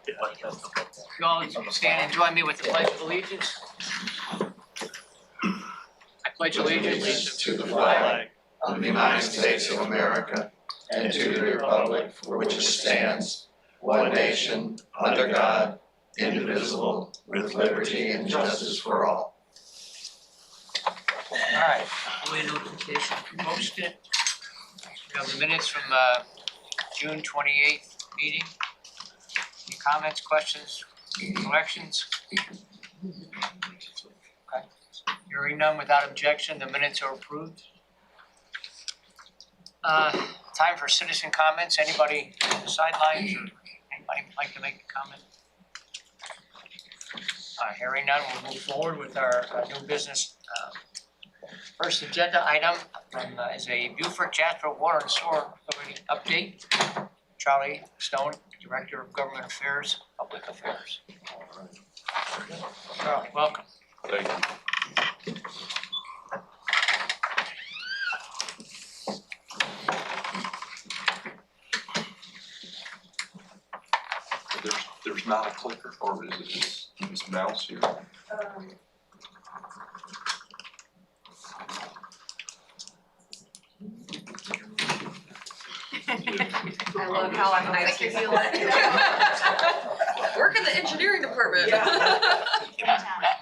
You all stand and join me with the Pledge of Allegiance. I pledge allegiance to the flag of the United States of America and to the republic for which it stands, one nation, under God, indivisible, with liberty and justice for all. All right, notification posted. We have the minutes from June 28th meeting. Any comments, questions, corrections? Okay. Hearing none, without objection, the minutes are approved. Time for citizen comments. Anybody on the sidelines or anybody like to make a comment? Hearing none, we'll move forward with our new business. First agenda item is a Beaufort Jasper Water and Sewer Authority update. Charlie Stone, Director of Government Affairs, Public Affairs. Charlie, welcome. Thank you. There's not a clicker, or is it this mouse here? I love how I'm nice to you. Work in the engineering department.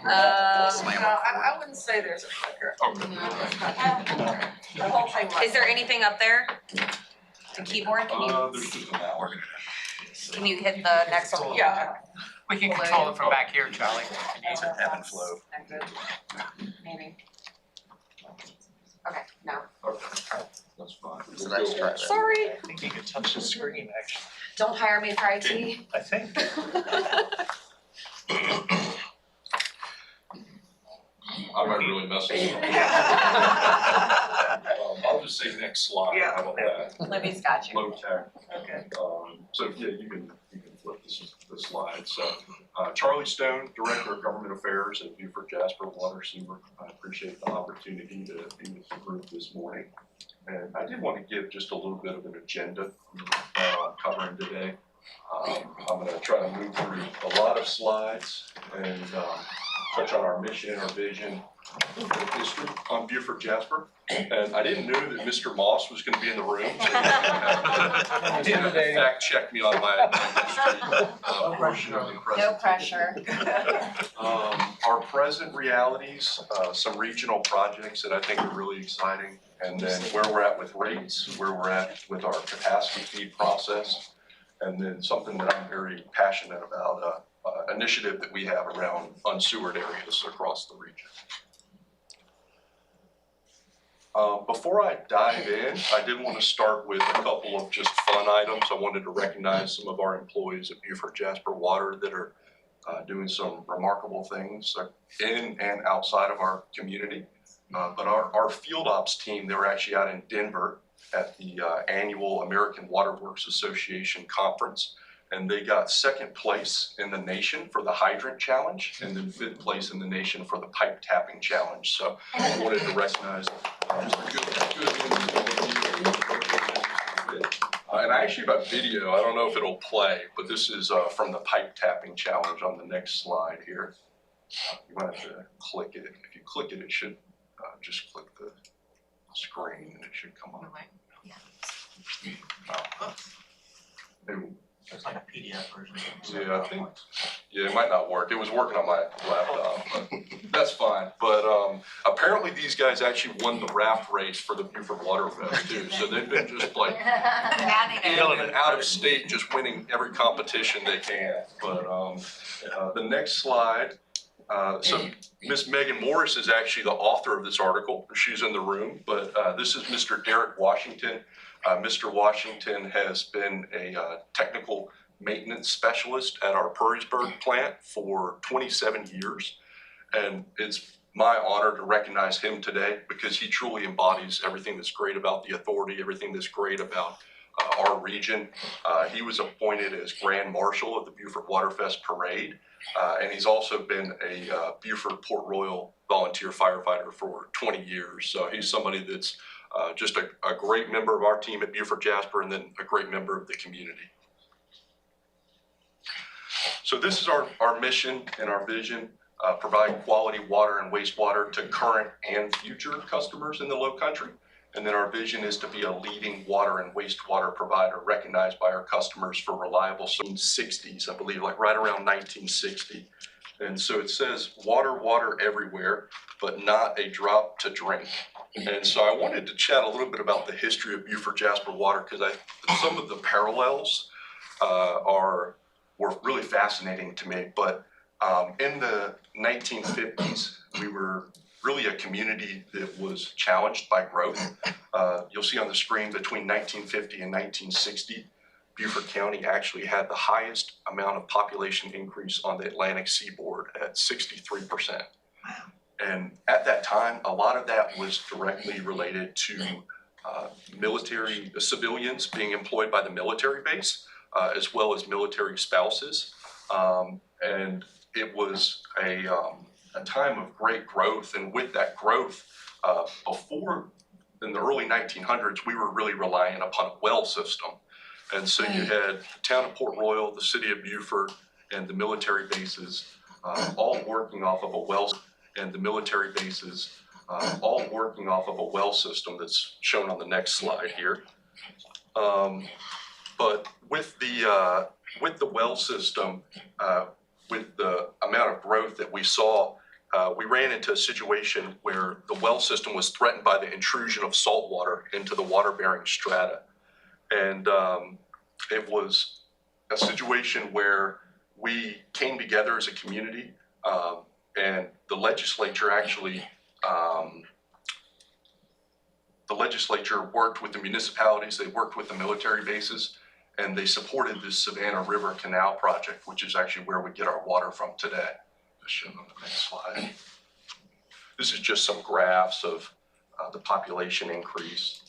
I wouldn't say there's a clicker. Okay. The whole thing. Is there anything up there? The keyboard? There's just a mouse. Can you hit the next one? Yeah. We can control it from back here, Charlie. It's an ebb and flow. Maybe. Okay, no. Okay, that's fine. So let's try that. Sorry. I think you can touch the screen, actually. Don't hire me for IT. I think. I might really mess this up. I'll just say next slide. Yeah. How about that? Libby's got you. Low tech. Okay. So yeah, you can flip the slide. So Charlie Stone, Director of Government Affairs at Beaufort Jasper Water Sewer. I appreciate the opportunity to be with the group this morning. And I did want to give just a little bit of an agenda covering today. I'm going to try to move through a lot of slides and touch on our mission, our vision, and history on Beaufort Jasper. And I didn't know that Mr. Moss was going to be in the room. So he had to fact check me on my history portion of the No presentation. pressure. Our present realities, some regional projects that I think are really exciting, and then where we're at with rates, where we're at with our capacity feed process, and then something that I'm very passionate about, initiative that we have around unsewered areas across the region. Before I dive in, I did want to start with a couple of just fun items. I wanted to recognize some of our employees at Beaufort Jasper Water that are doing some remarkable things in and outside of our community. But our field ops team, they were actually out in Denver at the annual American Water Works Association conference. And they got second place in the nation for the hydrant challenge, and then fifth place in the nation for the pipe tapping challenge. So I wanted to recognize and I actually have a video. I don't know if it'll play, but this is from the pipe tapping challenge on the next slide here. You might have to click it. If you click it, it should just click the screen and it should come on. Maybe. It's like a PDF version. Yeah, I think, yeah, it might not work. It was working on my laptop, but that's fine. But apparently these guys actually won the raft race for the Beaufort Water Fest too. So they've been just like out of state, just winning every competition they can. But the next slide, so Miss Megan Morris is actually the author of this article. She's in the room, but this is Mr. Derek Washington. Mr. Washington has been a technical maintenance specialist at our Perrysburg plant for 27 years. And it's my honor to recognize him today because he truly embodies everything that's great about the authority, everything that's great about our region. He was appointed as Grand Marshal of the Beaufort Waterfest Parade. And he's also been a Beaufort Port Royal volunteer firefighter for 20 years. So he's somebody that's just a great member of our team at Beaufort Jasper and then a great member of the community. So this is our mission and our vision, provide quality water and wastewater to current and future customers in the Low Country. And then our vision is to be a leading water and wastewater provider recognized by our customers for reliable, so in the 60s, I believe, like right around 1960. And so it says water, water everywhere, but not a drop to drink. And so I wanted to chat a little bit about the history of Beaufort Jasper Water, because some of the parallels were really fascinating to me. But in the 1950s, we were really a community that was challenged by growth. You'll see on the screen between 1950 and 1960, Beaufort County actually had the highest amount of population increase on the Atlantic seaboard at 63%. And at that time, a lot of that was directly related to military civilians being employed by the military base, as well as military spouses. And it was a time of great growth. And with that growth, before in the early 1900s, we were really relying upon a well system. And so you had the town of Port Royal, the city of Beaufort, and the military bases all working off of a well, system that's shown on the next slide here. But with the well system, with the amount of growth that we saw, we ran into a situation where the well system was threatened by the intrusion of salt water into the water-bearing strata. And it was a situation where we came together as a community, and the legislature actually, worked with the municipalities, they worked with the military bases, and they supported this Savannah River Canal project, which is actually where we get our water from today. As shown on the next slide. This is just some graphs of the population increase.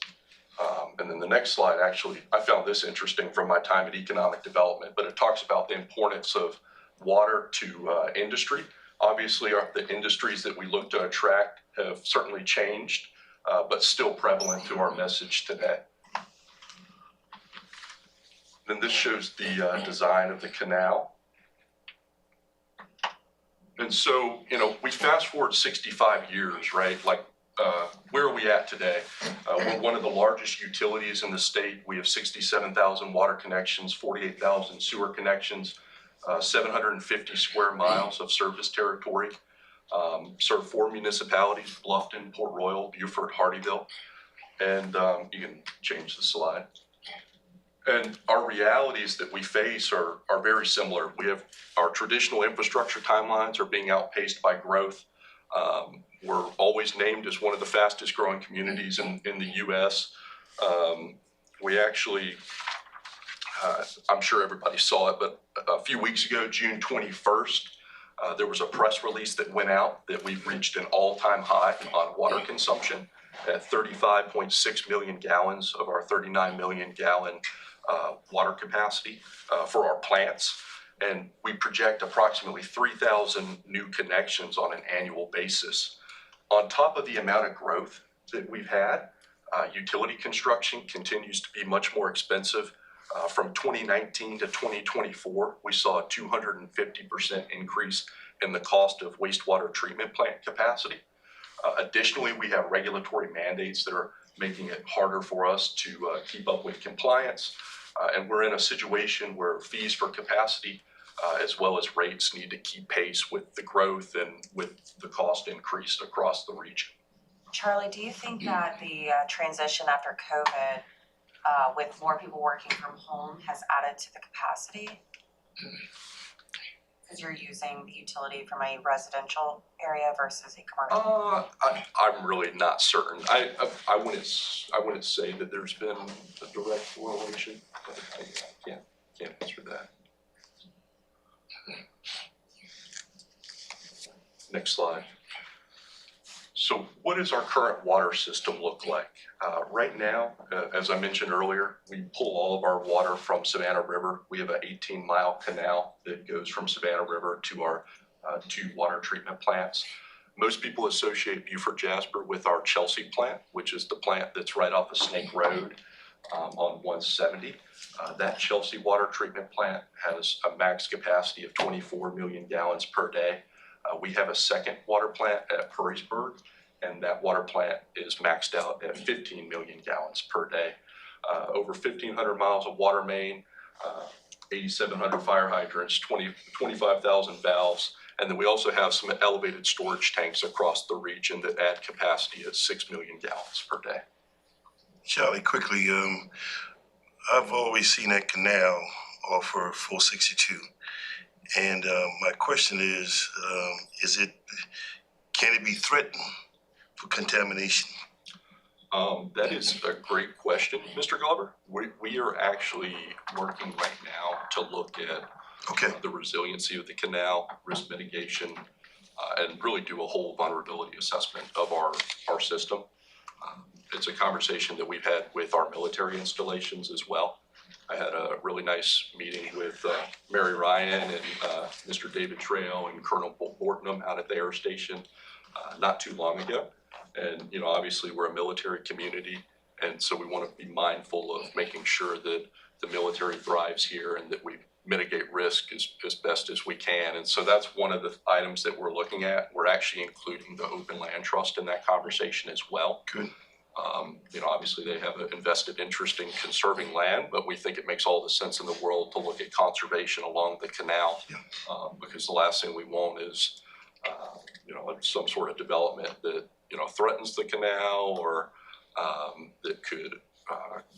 And then the next slide, actually, I found this interesting from my time at economic development, but it talks about the importance of water to industry. Obviously, the industries that we look to attract have certainly changed, but still prevalent to our message today. Then this shows the design of the canal. And so, we fast forward 65 years, right? Like, where are we at today? We're one of the largest utilities in the state. We have 67,000 water connections, 48,000 sewer connections, 750 square miles of service territory, serve 4 municipalities: Bluffton, Port Royal, Beaufort, Hardeeville. And you can change the slide. And our realities that we face are very similar. We have our traditional infrastructure timelines are being outpaced by growth. We're always named as one of the fastest growing communities in the US. We actually, I'm sure everybody saw it, but a few weeks ago, June 21st, there was a press release that went out that we've reached an all-time high on water consumption at 35.6 million gallons of our 39 million gallon water capacity for our plants. And we project approximately 3,000 new connections on an annual basis. On top of the amount of growth that we've had, utility construction continues to be much more expensive. From 2019 to 2024, we saw a 250% increase in the cost of wastewater treatment plant capacity. Additionally, we have regulatory mandates that are making it harder for us to keep up with compliance. And we're in a situation where fees for capacity as well as rates need to keep pace with the growth and with the cost increase across the region. Charlie, do you think that the transition after COVID, with more people working from home, has added to the capacity? Because you're using the utility from a residential area versus a commercial. I'm really not certain. I wouldn't say that there's been a direct correlation, but I can't answer that. Next slide. So what does our current water system look like? Right now, as I mentioned earlier, we pull all of our water from Savannah River. We have an 18-mile canal that goes from Savannah River to our 2 water treatment plants. Most people associate Beaufort Jasper with our Chelsea plant, which is the plant that's right off of Snake Road. on 170. That Chelsea water treatment plant has a max capacity of 24 million gallons per day. We have a second water plant at Perrysburg, and that water plant is maxed out at 15 million gallons per day. Over 1,500 miles of water main, 8,700 fire hydrants, 25,000 valves, and then we also have some elevated storage tanks across the region that add capacity at 6 million gallons per day. Charlie, quickly, I've always seen that canal off of 462. And my question is can it be threatened for contamination? That is a great question, Mr. Glover. We are actually working right now to look at the resiliency of the canal, risk mitigation, and really do a whole vulnerability assessment of our system. It's a conversation that we've had with our military installations as well. I had a really nice meeting with Mary Ryan and Mr. David Trail and Colonel Bortnam out at the air station not too long ago. And, you know, obviously we're a military community, and so we want to be mindful of making sure that the military thrives here and that we mitigate risk as best as we can. And so that's one of the items that we're looking at. We're actually including the Open Land Trust in that conversation as well. Good. You know, obviously they have an invested interest in conserving land, but we think it makes all the sense in the world to look at conservation along the canal, because the last thing we want is, you know, some sort of development that, you know, threatens the canal or that could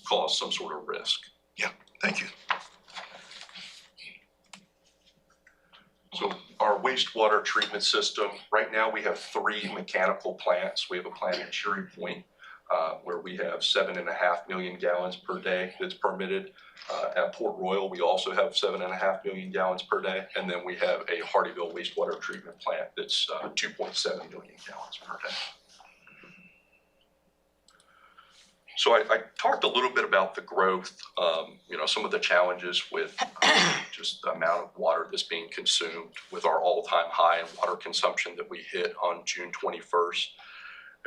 cause some sort of risk. Yeah, thank you. So our wastewater treatment system, right now we have 3 mechanical plants. We have a plant at Cherry Point where we have 7.5 million gallons per day that's permitted. At Port Royal, we also have 7.5 million gallons per day. And then we have a Hardyville wastewater treatment plant that's 2.7 million gallons per day. So I talked a little bit about the growth, you know, some of the challenges with just the amount of water that's being consumed with our all-time high in water consumption that we hit on June 21st.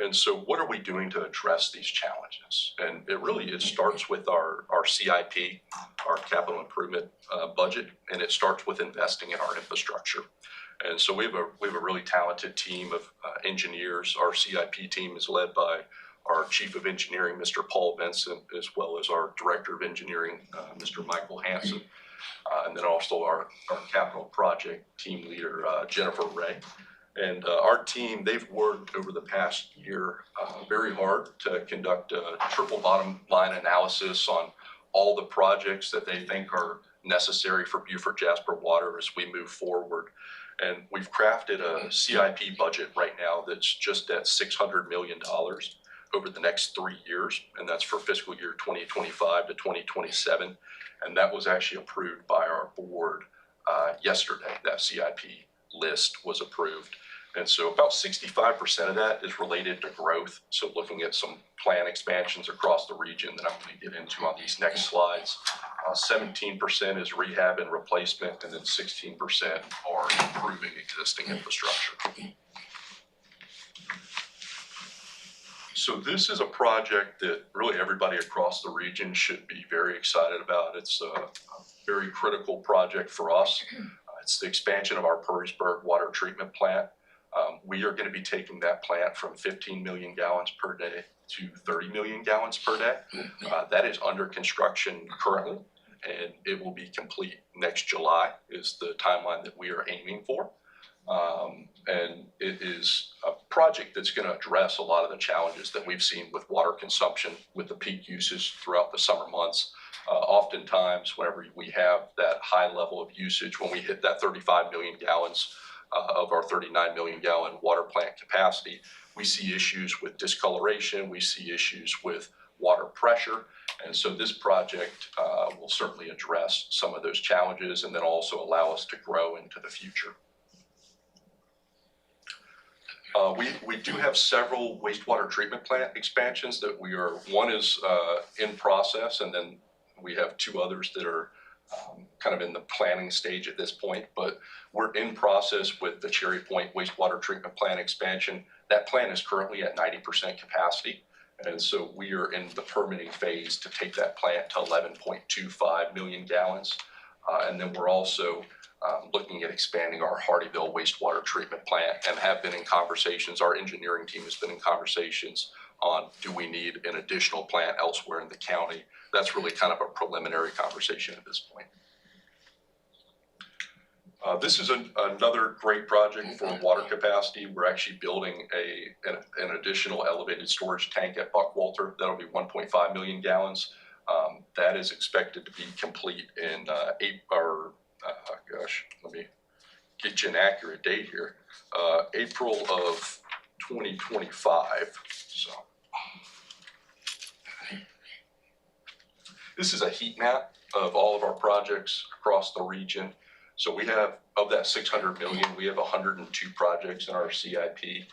And so what are we doing to address these challenges? And it starts with our CIP, our capital improvement budget, and it starts with investing in our infrastructure. And so we have a really talented team of engineers. Our CIP team is led by our Chief of Engineering, Mr. Paul Vincent, as well as our Director of Engineering, Mr. Michael Hansen, and then also our capital project team leader, Jennifer Ray. And our team, they've worked over the past year very hard to conduct a triple bottom line analysis on all the projects that they think are necessary for Beaufort Jasper Water as we move forward. And we've crafted a CIP budget right now that's just at $600 million over the next 3 years, and that's for fiscal year 2025 to 2027. And that was actually approved by our board yesterday. That CIP list was approved. And so about 65% of that is related to growth. So looking at some plan expansions across the region that I'm going to get into on these next slides. 17% is rehab and replacement, and then 16% are improving existing infrastructure. So this is a project that really everybody across the region should be very excited about. It's a very critical project for us. It's the expansion of our Perrysburg water treatment plant. We are going to be taking that plant from 15 million gallons per day to 30 million gallons per day. That is under construction currently, and it will be complete next July is the timeline that we are aiming for. And it is a project that's going to address a lot of the challenges that we've seen with water consumption with the peak usage throughout the summer months. Oftentimes, whenever we have that high level of usage, when we hit that 35 million gallons of our 39 million gallon water plant capacity, we see issues with discoloration, we see issues with water pressure. And so this project will certainly address some of those challenges and then also allow us to grow into the future. We do have several wastewater treatment plant expansions that one is in process, and then we have 2 others that are kind of in the planning stage at this point, but we're in process with the Cherry Point wastewater treatment plant expansion. That plant is currently at 90% capacity, And so we are in the permitting phase to take that plant to 11.25 million gallons. And then we're also looking at expanding our Hardyville wastewater treatment plant and have been in conversations. Our engineering team has been in conversations on, do we need an additional plant elsewhere in the county? That's really kind of a preliminary conversation at this point. This is another great project for water capacity. We're actually building an additional elevated storage tank at Buckwalter. That'll be 1.5 million gallons. That is expected to be complete in let me get you an accurate date here. April of 2025. So this is a heat map of all of our projects across the region. So we have, of that 600 million, we have 102 projects in our CIP.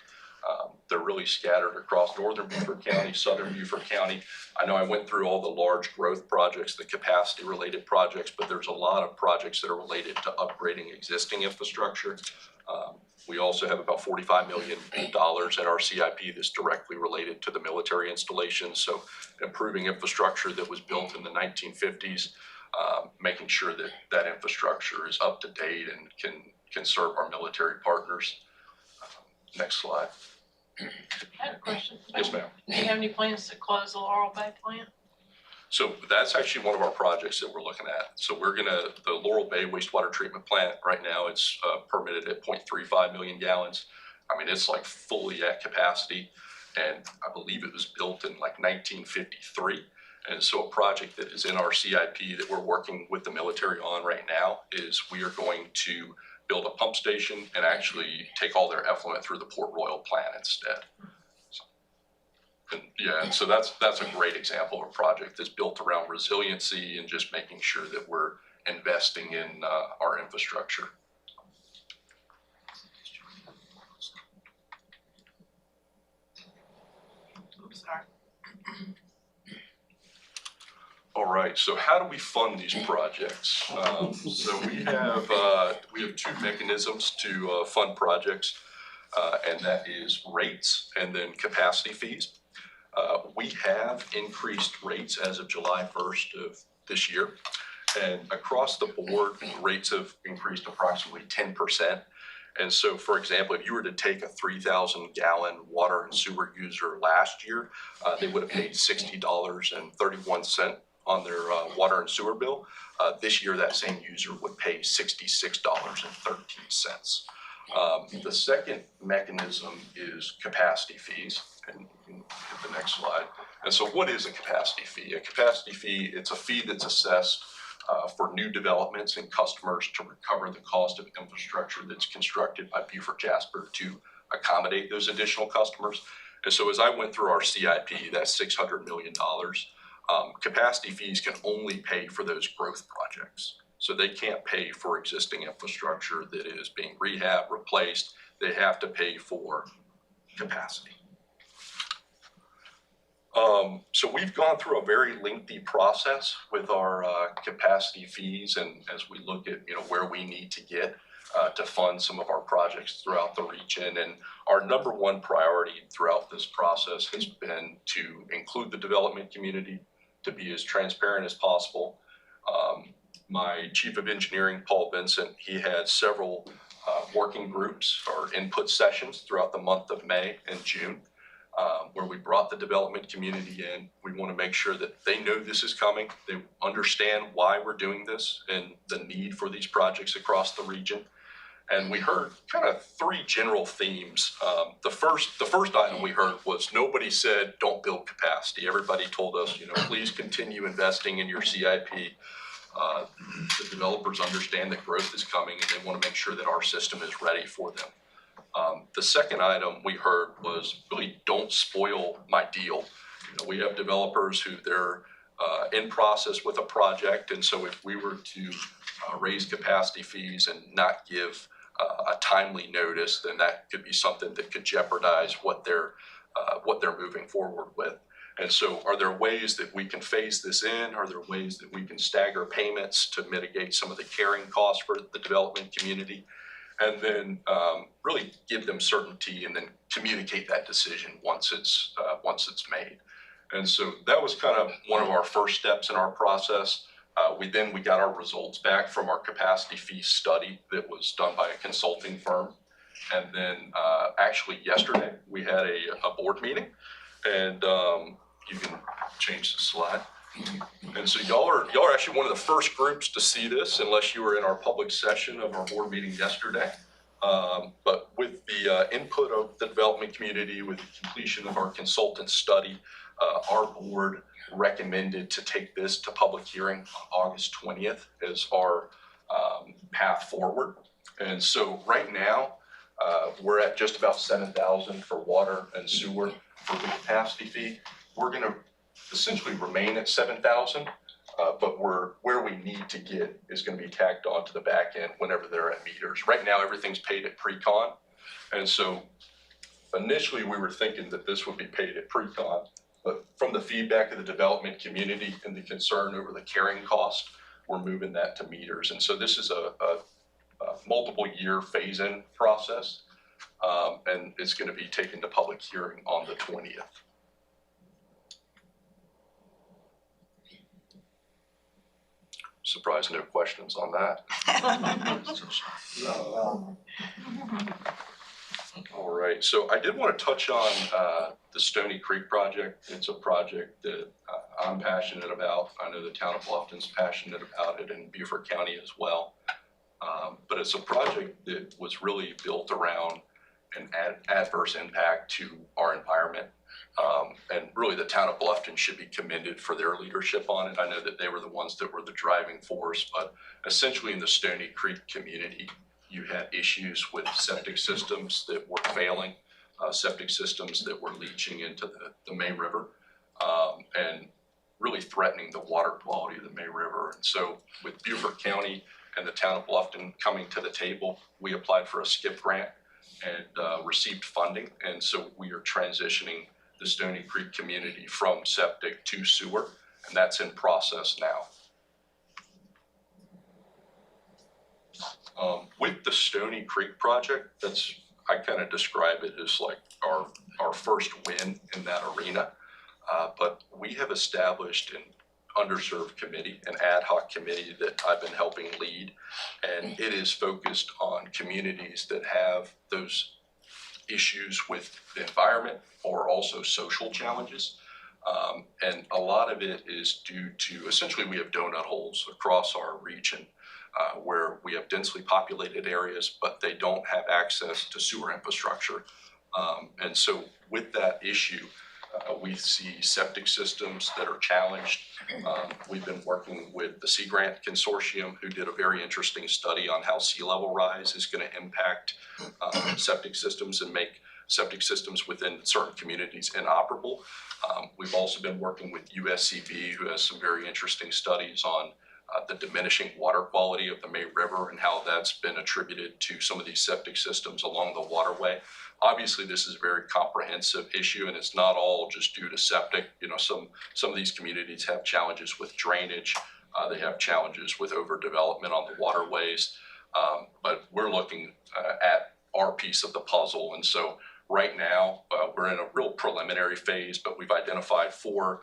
They're really scattered across northern Beaufort County, southern Beaufort County. I know I went through all the large growth projects, the capacity related projects, but there's a lot of projects that are related to upgrading existing infrastructure. We also have about $45 million in our CIP that's directly related to the military installations. So improving infrastructure that was built in the 1950s, making sure that that infrastructure is up to date and can serve our military partners. Next slide. I had a question. Yes, ma'am. Do you have any plans to close the Laurel Bay plant? So that's actually one of our projects that we're looking at. So the Laurel Bay wastewater treatment plant right now, it's permitted at 0.35 million gallons. I mean, it's like fully at capacity. And I believe it was built in like 1953. And so a project that is in our CIP that we're working with the military on right now is we are going to build a pump station and actually take all their effluent through the Port Royal plant instead. And so that's a great example of a project that's built around resiliency and just making sure that we're investing in our infrastructure. Oops, sorry. All right, so how do we fund these projects? So we have two mechanisms to fund projects, and that is rates and then capacity fees. We have increased rates as of July 1st of this year, and across the board, rates have increased approximately 10%. And so, for example, if you were to take a 3,000 gallon water and sewer user last year, they would have paid $60.31 on their water and sewer bill. This year, that same user would pay $66.13. The second mechanism is capacity fees, and you can hit the next slide. And so what is a capacity fee? A capacity fee, it's a fee that's assessed for new developments and customers to recover the cost of infrastructure that's constructed by Beaufort Jasper to accommodate those additional customers. And so as I went through our CIP, that's $600 million, capacity fees can only pay for those growth projects. So they can't pay for existing infrastructure that is being rehabbed, replaced. They have to pay for capacity. So we've gone through a very lengthy process with our capacity fees, and as we look at where we need to get to fund some of our projects throughout the region. And our number one priority throughout this process has been to include the development community, to be as transparent as possible. My chief of engineering, Paul Vincent, he had several working groups or input sessions throughout the month of May and June, where we brought the development community in. We want to make sure that they know this is coming. They understand why we're doing this and the need for these projects across the region. And we heard kind of three general themes. The first item we heard was nobody said don't build capacity. Everybody told us, please continue investing in your CIP. The developers understand that growth is coming and they want to make sure that our system is ready for them. The second item we heard was really don't spoil my deal. We have developers who they're in process with a project, and so if we were to raise capacity fees and not give a timely notice, then that could be something that could jeopardize what they're moving forward with. And so are there ways that we can phase this in? Are there ways that we can stagger payments to mitigate some of the carrying costs for the development community? And then really give them certainty and then communicate that decision once it's made. And so that was kind of one of our first steps in our process. We got our results back from our capacity fee study that was done by a consulting firm. And then actually yesterday, we had a board meeting, and you can change the slide. And so y'all are actually one of the first groups to see this, unless you were in our public session of our board meeting yesterday. But with the input of the development community, with the completion of our consultant study, our board recommended to take this to public hearing on August 20th as our path forward. And so right now, we're at just about 7,000 for water and sewer for the capacity fee. We're gonna essentially remain at 7,000, but where we need to get is gonna be tacked on to the back end whenever they're at meters. Right now, everything's paid at pre-con. And so initially we were thinking that this would be paid at pre-con, but from the feedback of the development community and the concern over the carrying cost, we're moving that to meters. And so this is a multiple year phase-in process, and it's going to be taken to public hearing on the 20th. Surprised no questions on that. All right, so I did want to touch on the Stony Creek project. It's a project that I'm passionate about. I know the town of Bluffton's passionate about it, and Beaufort County as well. But it's a project that was really built around an adverse impact to our environment. And really the town of Bluffton should be commended for their leadership on it. I know that they were the ones that were the driving force, but essentially in the Stony Creek community, you had issues with septic systems that were failing, septic systems that were leaching into the May River, and really threatening the water quality of the May River. And so with Beaufort County and the town of Bluffton coming to the table, we applied for a SCIP grant and received funding. And so we are transitioning the Stony Creek community from septic to sewer, and that's in process now. With the Stony Creek project, I kind of describe it as like our first win in that arena. But we have established an underserved committee, an ad hoc committee that I've been helping lead, and it is focused on communities that have those issues with the environment or also social challenges. And a lot of it is due to, essentially we have donut holes across our region where we have densely populated areas, but they don't have access to sewer infrastructure. And so with that issue, we see septic systems that are challenged. We've been working with the Sea Grant Consortium, who did a very interesting study on how sea level rise is going to impact septic systems and make septic systems within certain communities inoperable. We've also been working with USCB, who has some very interesting studies on the diminishing water quality of the May River and how that's been attributed to some of these septic systems along the waterway. Obviously, this is a very comprehensive issue, and it's not all just due to septic. You know, some of these communities have challenges with drainage. They have challenges with overdevelopment on the waterways. But we're looking at our piece of the puzzle. And so right now, we're in a real preliminary phase, but we've identified 4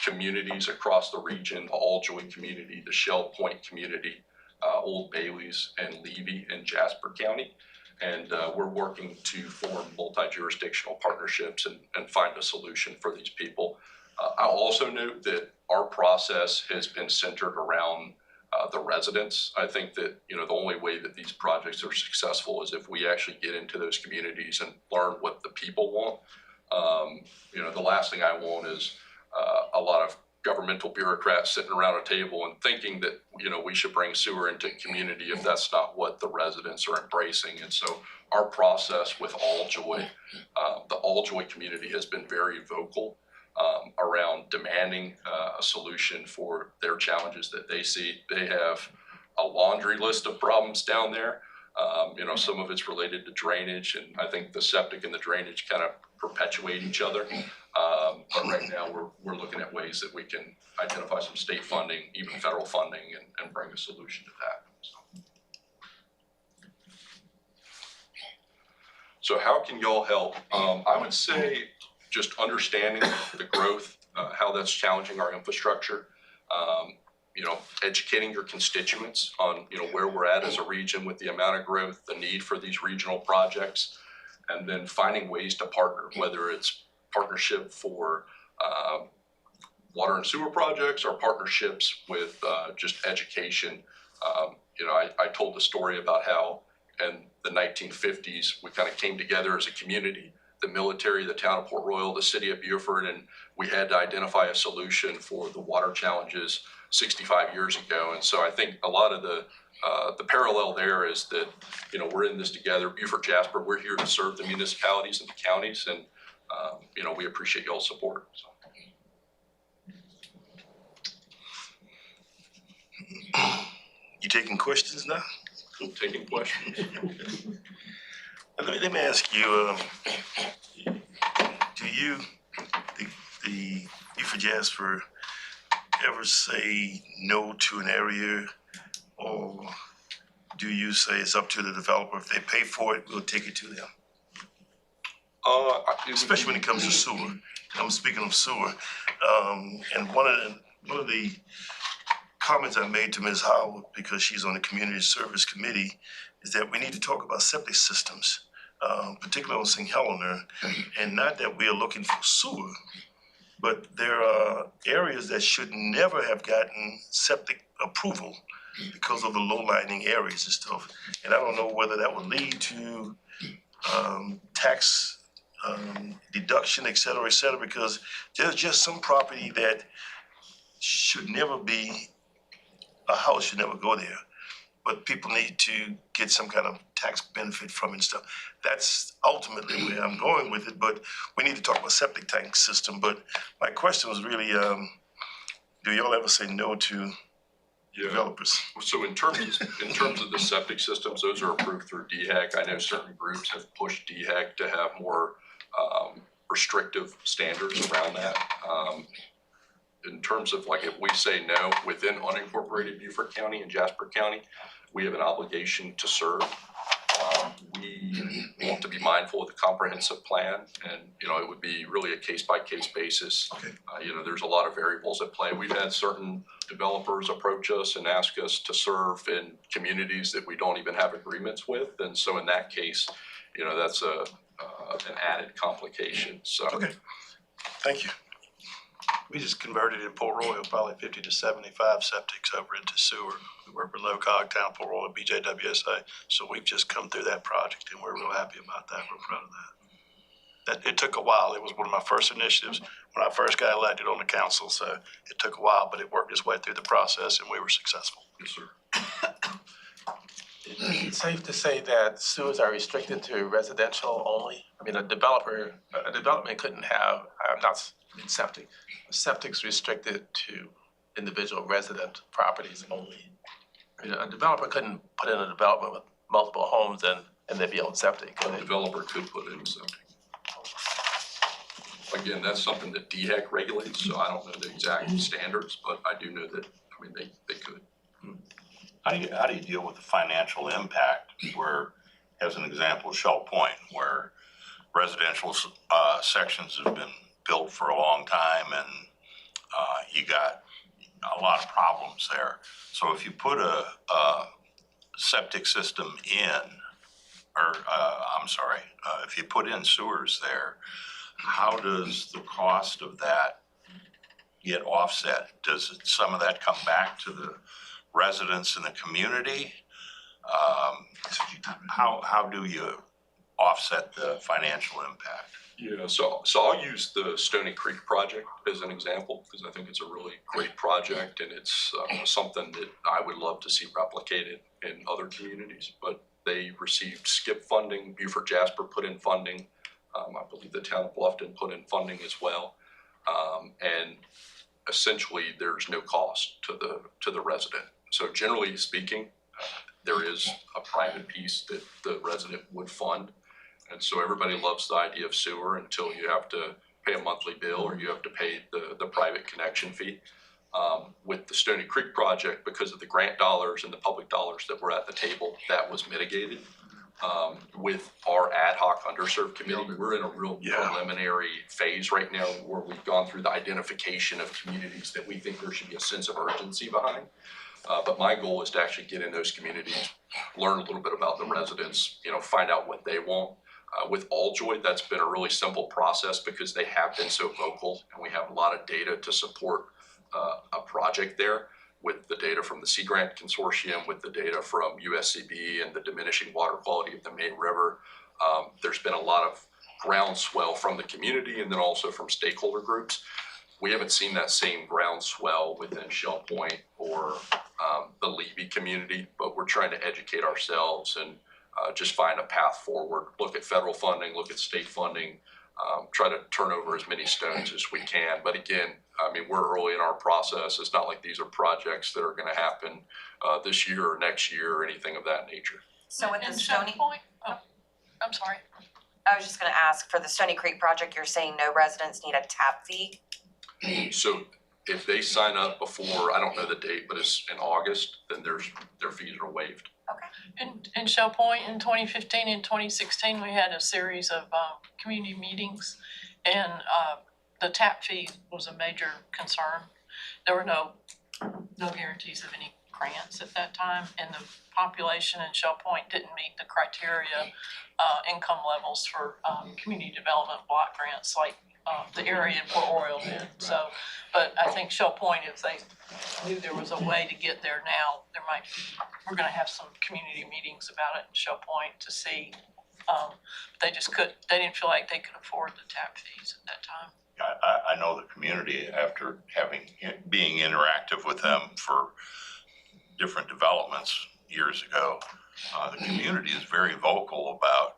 communities across the region: the Alljoy community, the Shell Point community, Old Bailey's, and Levy in Jasper County. And we're working to form multi-jurisdictional partnerships and find a solution for these people. I'll also note that our process has been centered around the residents. I think that, you know, the only way that these projects are successful is if we actually get into those communities and learn what the people want. You know, the last thing I want is a lot of governmental bureaucrats sitting around a table and thinking that, you know, we should bring sewer into community if that's not what the residents are embracing. And so our process with Alljoy, the Alljoy community has been very vocal around demanding a solution for their challenges that they see. They have a laundry list of problems down there. You know, some of it's related to drainage, and I think the septic and the drainage kind of perpetuate each other. But right now we're looking at ways that we can identify some state funding, even federal funding, and bring a solution to that. So how can y'all help? I would say just understanding the growth, how that's challenging our infrastructure. Educating your constituents on, where we're at as a region with the amount of growth, the need for these regional projects, and then finding ways to partner, whether it's partnership for water and sewer projects or partnerships with just education. I told the story about how in the 1950s, we kind of came together as a community, the military, the town of Port Royal, the city of Beaufort, and we had to identify a solution for the water challenges 65 years ago. And so I think a lot of the parallel there is that, we're in this together. Beaufort Jasper, we're here to serve the municipalities and the counties, and, we appreciate y'all's support. So. You taking questions now? Taking questions. Let me ask you, do you, the Beaufort Jasper, ever say no to an area, or do you say it's up to the developer? If they pay for it, we'll take it to them? Especially when it comes to sewer. I'm speaking of sewer. And one of the comments I made to Ms. Howard, because she's on the Community Service Committee, is that we need to talk about septic systems, particularly on St. Helena, and not that we are looking for sewer, but there are areas that should never have gotten septic approval because of the low-lying areas and stuff. And I don't know whether that would lead to tax deduction, et cetera, because there's just some property that should never be, a house should never go there, but people need to get some kind of tax benefit from it and stuff. That's ultimately where I'm going with it, but we need to talk about septic tank system. But my question was really, do y'all ever say no to developers? So in terms of the septic systems, those are approved through DHEC. I know certain groups have pushed DHEC to have more restrictive standards around that. In terms of if we say no within unincorporated Beaufort County and Jasper County, we have an obligation to serve. We want to be mindful of the comprehensive plan, and it would be really a case-by-case basis. Okay. There's a lot of variables at play. We've had certain developers approach us and ask us to serve in communities that we don't even have agreements with, and so in that case, that's an added complication. So. Okay. Thank you. We just converted in Port Royal probably 50 to 75 septics over into sewer. We work with Low Cog Town, Port Royal, BJWSA. So we've just come through that project and we're real happy about that. We're proud of that. It took a while. It was one of my first initiatives when I first got elected on the council. So it took a while, but it worked its way through the process and we were successful. Yes, sir. Is it safe to say that sewers are restricted to residential only? I mean, a development couldn't have, not septic. Septic's restricted to individual resident properties only. I mean, a developer couldn't put in a development with multiple homes and they'd be on septic. A developer could put in septic. Again, that's something that DHEC regulates, so I don't know the exact standards, but I do know that, they could. How do you deal with the financial impact where, as an example, Shell Point, where residential sections have been built for a long time and you got a lot of problems there. So if you put a septic system in, or if you put in sewers there, how does the cost of that get offset? Does some of that come back to the residents in the community? How do you offset the financial impact? Yeah, so I'll use the Stony Creek project as an example because I think it's a really great project and it's something that I would love to see replicated in other communities. But they received SCIP funding. Beaufort Jasper put in funding. I believe the town of Bluffton put in funding as well. And essentially, there's no cost to the resident. So generally speaking, there is a private piece that the resident would fund. And so everybody loves the idea of sewer until you have to pay a monthly bill or you have to pay the private connection fee. With the Stony Creek project, because of the grant dollars and the public dollars that were at the table, that was mitigated. With our ad hoc underserved committee, we're in a real Yeah. preliminary phase right now where we've gone through the identification of communities that we think there should be a sense of urgency behind. But my goal is to actually get in those communities, learn a little bit about the residents, find out what they want. With Alljoy, that's been a really simple process because they have been so vocal and we have a lot of data to support a project there, with the data from the Sea Grant Consortium, with the data from USCB and the diminishing water quality of the main river. There's been a lot of groundswell from the community and then also from stakeholder groups. We haven't seen that same groundswell within Shell Point or the Levy community, but we're trying to educate ourselves and just find a path forward, look at federal funding, look at state funding, try to turn over as many stones as we can. But again, we're early in our process. It's not like these are projects that are going to happen this year or next year or anything of that nature. So with the And Shell Stony, Point, I'm sorry. I was just gonna ask, for the Stony Creek project, you're saying no residents need a tap fee? So if they sign up before, I don't know the date, but it's in August, then their fees are waived. In Shell Point in 2015 and 2016, we had a series of community meetings, and the tap fee was a major concern. There were no guarantees of any grants at that time, and the population in Shell Point didn't meet the criteria, income levels for community development block grants like the area in Port Royal did. So, but I think Shell Point, if they knew there was a way to get there now, we're gonna have some community meetings about it in Shell Point to see. They didn't feel like they could afford the tap fees at that time. I know the community after being interactive with them for different developments years ago. The community is very vocal about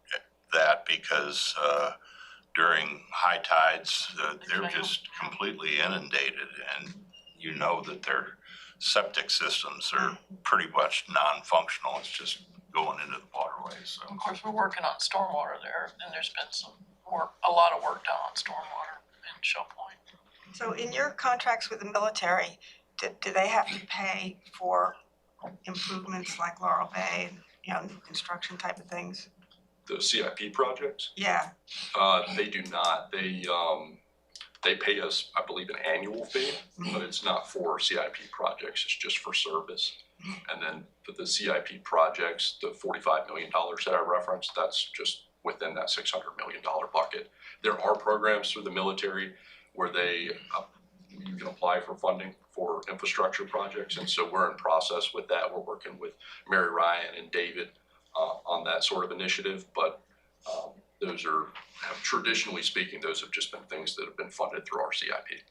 that because during high tides, they're just completely inundated, and that their septic systems are pretty much non-functional. It's just going into the waterways. So. Of course, we're working on stormwater there, and there's been a lot of work done on stormwater in Shell Point. So in your contracts with the military, do they have to pay for improvements like Laurel Bay, new construction type of things? The CIP projects, Yeah, they do not. They pay us, I believe, an annual fee, but it's not for CIP projects. It's just for service. And then for the CIP projects, the $45 million that I referenced, that's just within that $600 million bucket. There are programs through the military where you can apply for funding for infrastructure projects. And so we're in process with that. We're working with Mary Ryan and David on that sort of initiative. But traditionally speaking, those have just been things that have been funded through our CIP.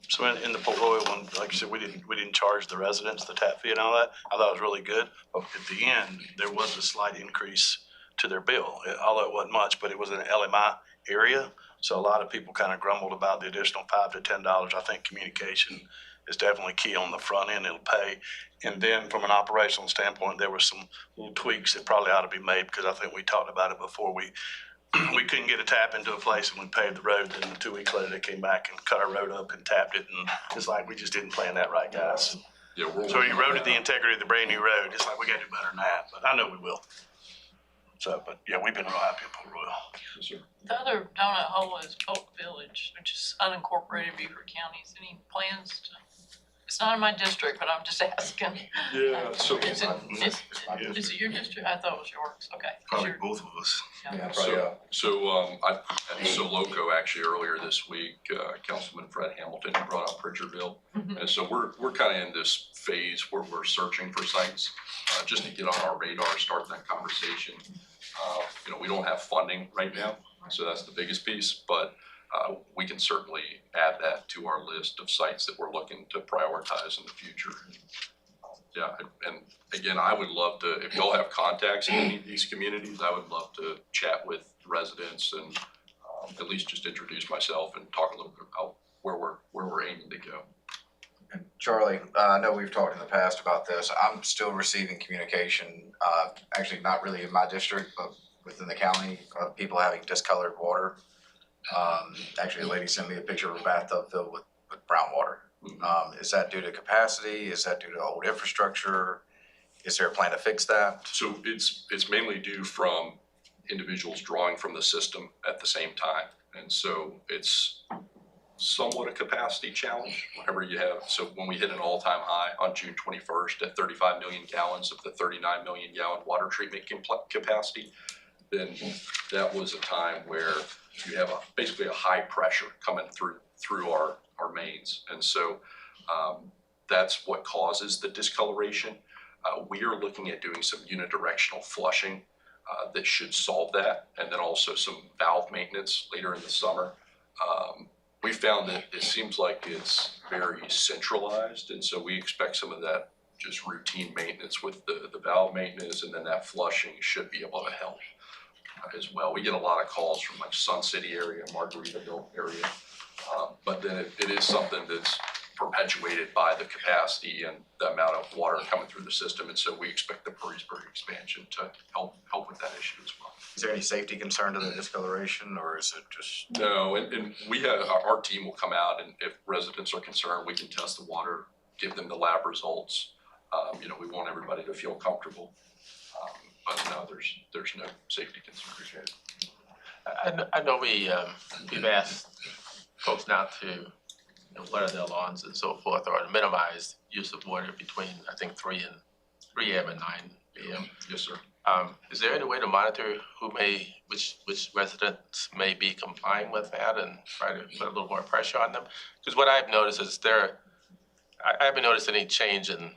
So in the Port Royal one, like you said, we didn't charge the residents the tap fee and all that. I thought it was really good. But at the end, there was a slight increase to their bill, although it wasn't much, but it was in an LMI area. So a lot of people kind of grumbled about the additional $5 to $10. I think communication is definitely key on the front end. It'll pay. And then from an operational standpoint, there were some little tweaks that probably ought to be made, because I think we talked about it before. We couldn't get a tap into a place and we paved the road. Then 2 weeks later, they came back and cut our road up and tapped it. And it's like, we just didn't plan that right, guys. Yeah, So we eroded the integrity of the brand new road. It's like, we gotta do better than that, but I know we will. So, but yeah, we've been real happy in Port Royal. Yes, sir. The other donut hole is Oak Village, which is unincorporated Beaufort County. Any plans to? It's not in my district, but I'm just asking. Yeah, so Is it your district? I thought it was yours. Okay. Probably Sure. both of us. Yeah. I at Soloco actually earlier this week, Councilman Fred Hamilton brought up Pritchardville. And so we're kind of in this phase where we're searching for sites, just to get on our radar, start that conversation. We don't have funding right now, so that's the biggest piece, but we can certainly add that to our list of sites that we're looking to prioritize in the future. Yeah, and again, I would love to, if y'all have contacts in any of these communities, I would love to chat with residents and at least just introduce myself and talk a little bit about where we're aiming to go. And Charlie, I know we've talked in the past about this. I'm still receiving communication, actually not really in my district, but within the county, of people having discolored water. Actually, a lady sent me a picture of a bathtub filled with brown water. Is that due to capacity? Is that due to old infrastructure? Is there a plan to fix that? So it's mainly due from individuals drawing from the system at the same time. And so it's somewhat a capacity challenge whenever you have, so when we hit an all-time high on June 21st at 35 million gallons of the 39 million gallon water treatment capacity, then that was a time where you have basically a high pressure coming through our mains. And so that's what causes the discoloration. We are looking at doing some unidirectional flushing that should solve that, and then also some valve maintenance later in the summer. We found that it seems like it's very centralized, and so we expect some of that just routine maintenance with the valve maintenance, and then that flushing should be able to help as well. We get a lot of calls from like Sun City area, Margaritaville area, but then it is something that's perpetuated by the capacity and the amount of water coming through the system, and so we expect the Perrysburg expansion to help with that issue as well. Is there any safety concern to the discoloration, or is it just? No, and we have, our team will come out, and if residents are concerned, we can test the water, give them the lab results. We want everybody to feel comfortable, but no, there's no safety concerns. I know we've asked folks not to water their lawns and so forth, or to minimize use of water between, I think, 3 a.m. and 9 p.m. Yes, sir. Is there any way to monitor which residents may be complying with that and try to put a little more pressure on them? Because what I've noticed is I haven't noticed any change in,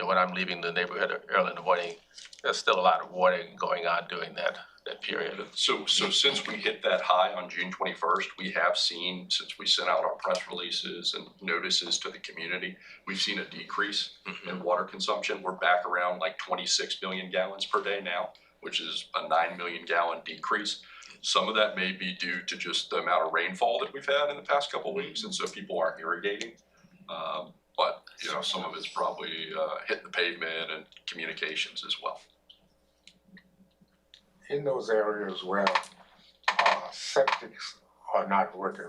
when I'm leaving the neighborhood early in the morning, there's still a lot of watering going on during that period. So since we hit that high on June 21st, we have seen, since we sent out our press releases and notices to the community, we've seen a decrease in water consumption. We're back around like 26 million gallons per day now, which is a 9 million gallon decrease. Some of that may be due to just the amount of rainfall that we've had in the past couple of weeks, and so people aren't irrigating. But some of it's probably hitting the pavement and communications as well. In those areas where septics are not working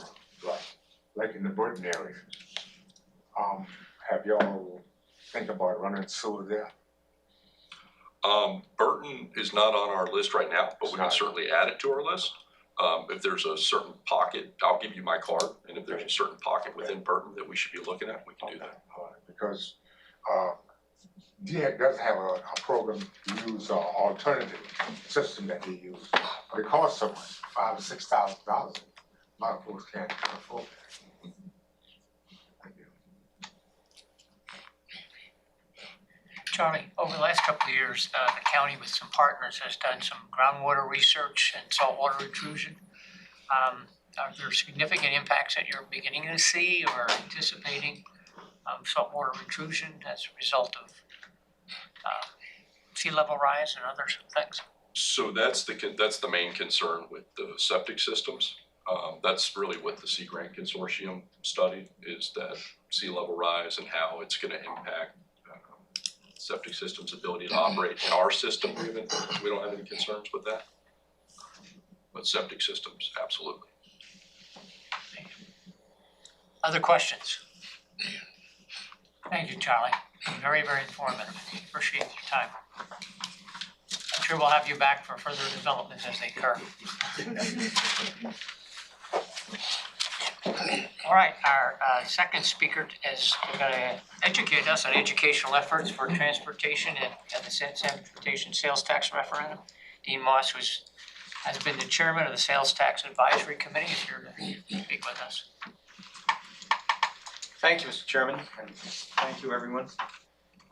like in the Burton area, have y'all think about running sewer there? Burton is not on our list right now, but we can certainly add it to our list. If there's a certain pocket, I'll give you my card, and if there's a certain pocket within Burton that we should be looking at, we can do that. Because DHEC does have a program to use an alternative system that they use, but it costs so much, $5,000 to $6,000. A lot of folks can't afford that. Thank you. Charlie, over the last couple of years, the county with some partners has done some groundwater research and saltwater intrusion. Are there significant impacts that you're beginning to see or anticipating saltwater intrusion as a result of sea level rise and other things? So that's the main concern with the septic systems. That's really what the Sea Grant Consortium studied, is that sea level rise and how it's going to impact septic systems' ability to operate. In our system, we don't have any concerns with that. But septic systems, absolutely. Other questions? Thank you, Charlie. Very, very informative. Appreciate your time. I'm sure we'll have you back for further developments as they occur. All right, our second speaker is going to educate us on educational efforts for transportation and the transportation sales tax referendum. Dean Moss has been the chairman of the Sales Tax Advisory Committee. He's here to speak with us. Thank you, Mr. Chairman, and thank you, everyone.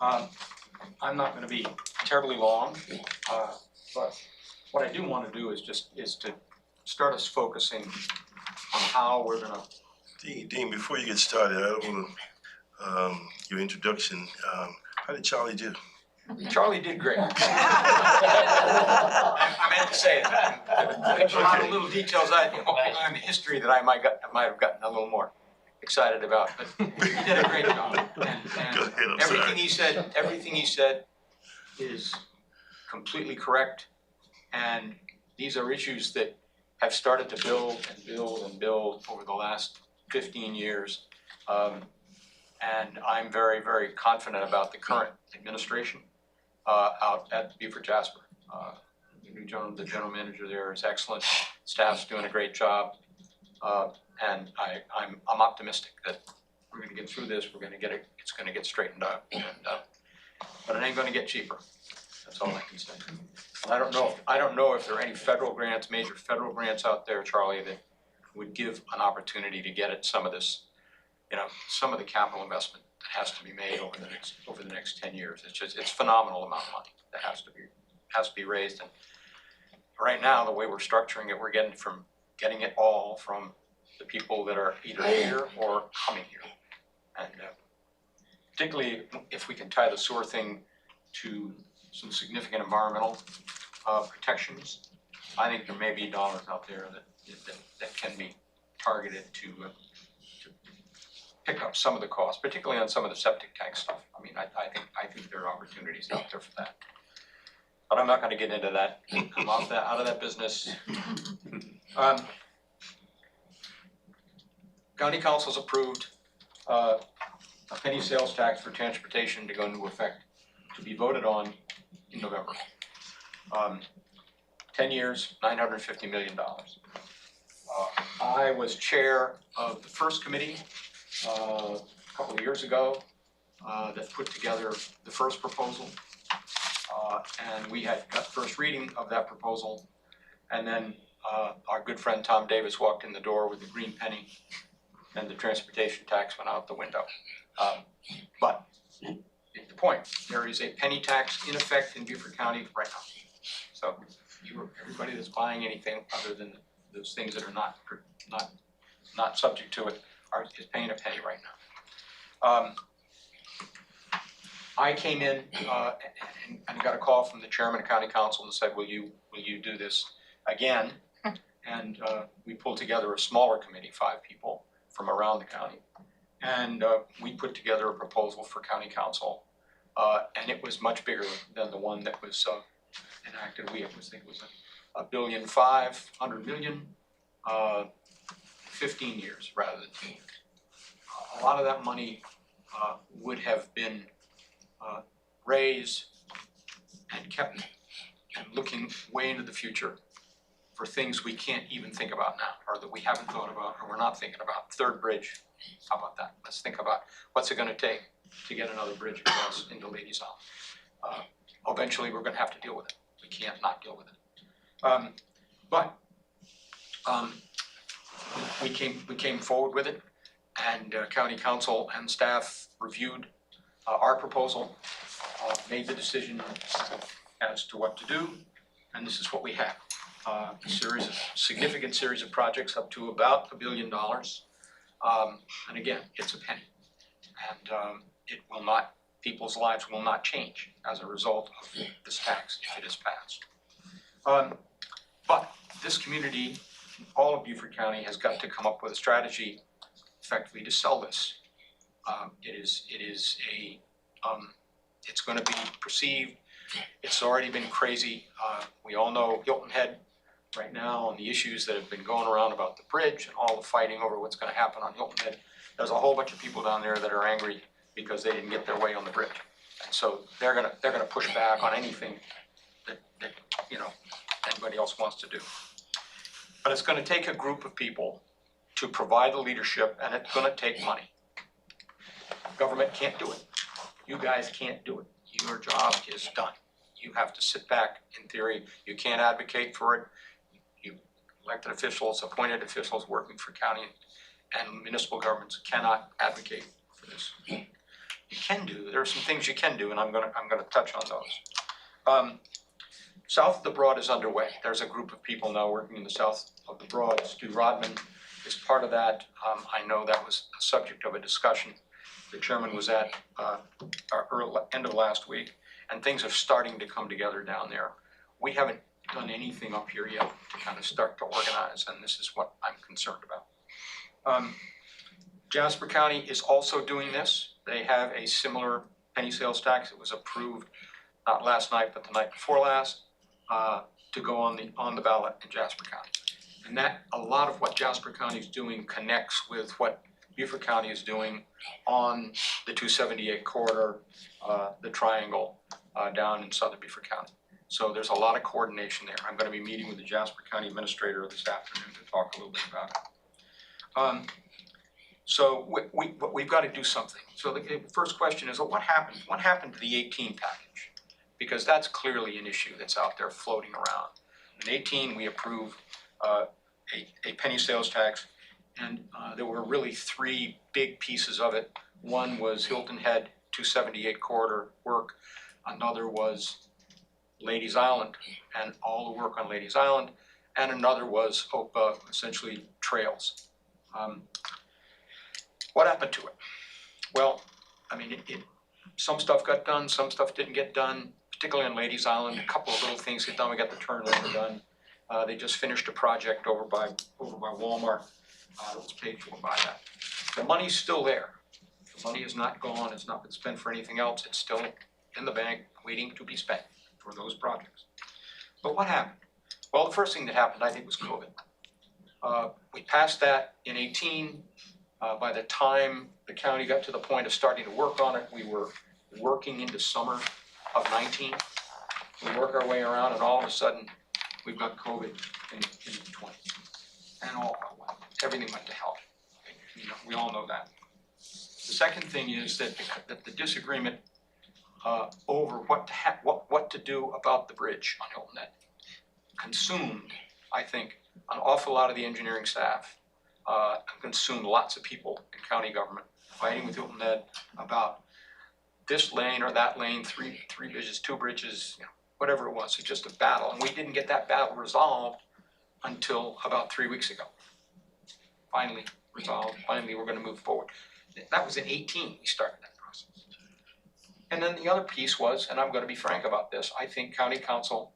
I'm not going to be terribly long, but what I do want to do is to start us focusing on how we're going to. Dean, before you get started, I want to your introduction. How did Charlie do? Charlie did great. I meant to say that. There's a lot of little details in the history that I might have gotten a little more excited about, but he did a great job. And everything he said is completely correct. And these are issues that have started to build and build and build over the last 15 years. And I'm very, very confident about the current administration. out at Beaufort Jasper. The new the general manager there is excellent, staff's doing a great job. And I'm optimistic that we're gonna get through this, we're gonna get it, it's gonna get straightened out, and, but it ain't gonna get cheaper, that's all I can say. And I don't know if there are any federal grants, major federal grants out there, Charlie, that would give an opportunity to get at some of this, some of the capital investment that has to be made over the next 10 years. It's phenomenal amount of money that has to be raised, and right now, the way we're structuring it, we're getting it all from the people that are either here or coming here. And particularly if we can tie the sewer thing to some significant environmental protections, I think there may be dollars out there that can be targeted to pick up some of the costs, particularly on some of the septic tank stuff. I mean, I think there are opportunities out there for that. But I'm not gonna get into that. I'm out of that business. County Council's approved a penny sales tax for transportation to go into effect, to be voted on in November. 10 years, $950 million. I was chair of the first committee a couple of years ago that put together the first proposal. And we had got first reading of that proposal. And then our good friend Tom Davis walked in the door with the green penny, and the transportation tax went out the window. But the point, there is a penny tax in effect in Beaufort County right now. So everybody that's buying anything other than those things that are not subject to it is paying a penny right now. I came in and got a call from the chairman of county council and said, will you do this again? And we pulled together a smaller committee, 5 people from around the county. And we put together a proposal for county council. And it was much bigger than the one that was enacted. I think it was $1.5 billion, 15 years rather than 10 years. A lot of that money would have been raised and kept and looking way into the future for things we can't even think about now, or that we haven't thought about, or we're not thinking about. Third bridge, how about that? Let's think about what's it gonna take to get another bridge across into Ladies Island. Eventually, we're gonna have to deal with it. We can't not deal with it. We came forward with it, and county council and staff reviewed our proposal, made the decision as to what to do, and this is what we have. A significant series of projects up to about $1 billion. And again, it's a penny. And it will not, people's lives will not change as a result of this tax if it is passed. But this community, all of Beaufort County, has got to come up with a strategy effectively to sell this. It's going to be perceived. It's already been crazy. We all know Hilton Head right now and the issues that have been going around about the bridge and all the fighting over what's going to happen on Hilton Head. There's a whole bunch of people down there that are angry because they didn't get their way on the bridge, and so they're gonna push back on anything that anybody else wants to do. But it's going to take a group of people to provide the leadership, and it's going to take money. Government can't do it. You guys can't do it. Your job is done. You have to sit back, in theory. You can't advocate for it. You elected officials, appointed officials working for county and municipal governments cannot advocate for this. You can do, there are some things you can do, and I'm gonna touch on those. South of the Broad is underway. There's a group of people now working in the south of the Broad. Stu Rodman is part of that. I know that was a subject of a discussion the chairman was at end of last week, and things are starting to come together down there. We haven't done anything up here yet to kind of start to organize, and this is what I'm concerned about. Jasper County is also doing this. They have a similar penny sales tax. It was approved not last night, but the night before last, to go on the ballot in Jasper County. And that, a lot of what Jasper County is doing connects with what Beaufort County is doing on the 278 corridor, the triangle, down in southern Beaufort County. So there's a lot of coordination there. I'm gonna be meeting with the Jasper County Administrator this afternoon to talk a little bit about it. So we've got to do something. So the first question is, well, what happened? What happened to the 18 package? Because that's clearly an issue that's out there floating around. In 18, we approved a penny sales tax, and there were really three big pieces of it. One was Hilton Head 278 corridor work. Another was Ladies Island and all the work on Ladies Island. And another was essentially trails. What happened to it? Well, I mean, some stuff got done, some stuff didn't get done, particularly on Ladies Island. A couple of little things get done. We got the turnover done. They just finished a project over by Walmart. It was paid for by that. The money's still there. The money is not gone. It's not been spent for anything else. It's still in the bank waiting to be spent for those projects. But what happened? Well, the first thing that happened, I think, was COVID. We passed that in 18. By the time the county got to the point of starting to work on it, we were working into summer of 19. We work our way around, and all of a sudden, we've got COVID in 20. And everything went to hell. You know, we all know that. The second thing is that the disagreement over what to do about the bridge on Hilton Head consumed, I think, an awful lot of the engineering staff. Consumed lots of people in county government fighting with Hilton Head about this lane or that lane, three bridges, two bridges, you know, whatever it was. It's just a battle, and we didn't get that battle resolved until about 3 weeks ago. Finally resolved. Finally, we're going to move forward. That was in 18. We started that process. And then the other piece was, and I'm going to be frank about this, I think county council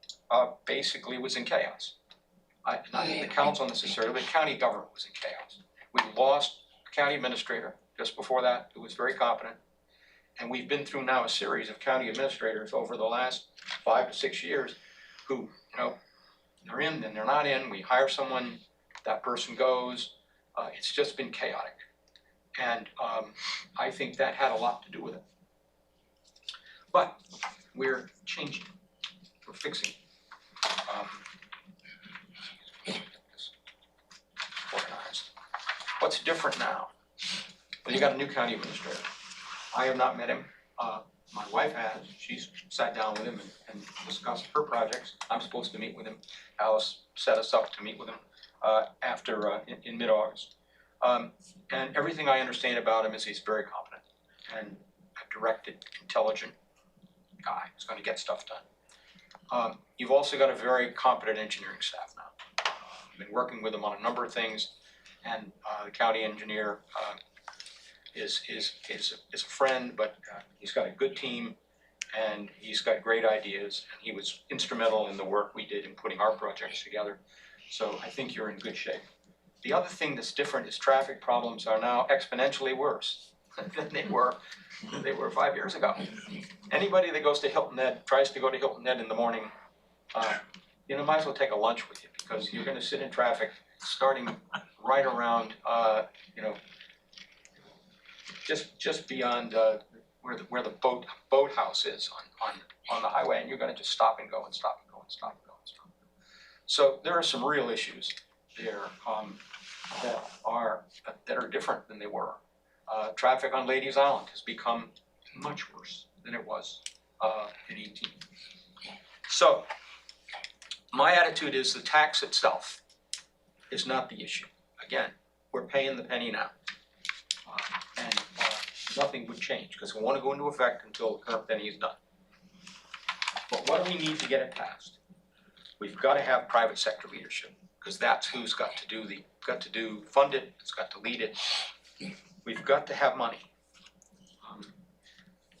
basically was in chaos. Not the council necessarily, but county government was in chaos. We lost a county administrator just before that, who was very competent. And we've been through now a series of county administrators over the last 5 to 6 years who, you know, they're in, then they're not in. We hire someone, that person goes. It's just been chaotic. And I think that had a lot to do with it. But we're changing, we're fixing it. Organized. What's different now? Well, you got a new county administrator. I have not met him. My wife has. She's sat down with him and discussed her projects. I'm supposed to meet with him. Alice set us up to meet with him in mid-August. And everything I understand about him is he's very competent and a directed, intelligent guy who's going to get stuff done. You've also got a very competent engineering staff now. I've been working with them on a number of things, and the county engineer is a friend, but he's got a good team, and he's got great ideas, and he was instrumental in the work we did in putting our projects together. So I think you're in good shape. The other thing that's different is traffic problems are now exponentially worse than they were 5 years ago. Anybody that goes to Hilton Head, tries to go to Hilton Head in the morning, you know, might as well take a lunch with you, because you're going to sit in traffic starting right around, you know, just beyond where the boathouse is on the highway, and you're going to just stop and go and stop and go and stop and go and stop and go. So there are some real issues there that are different than they were. Traffic on Ladies Island has become much worse than it was in 18. So my attitude is the tax itself is not the issue. Again, we're paying the penny now. And nothing would change, because it won't go into effect until the current penny is done. But what do we need to get it passed? We've got to have private sector leadership, because that's who's got to fund it, it's got to lead it. We've got to have money.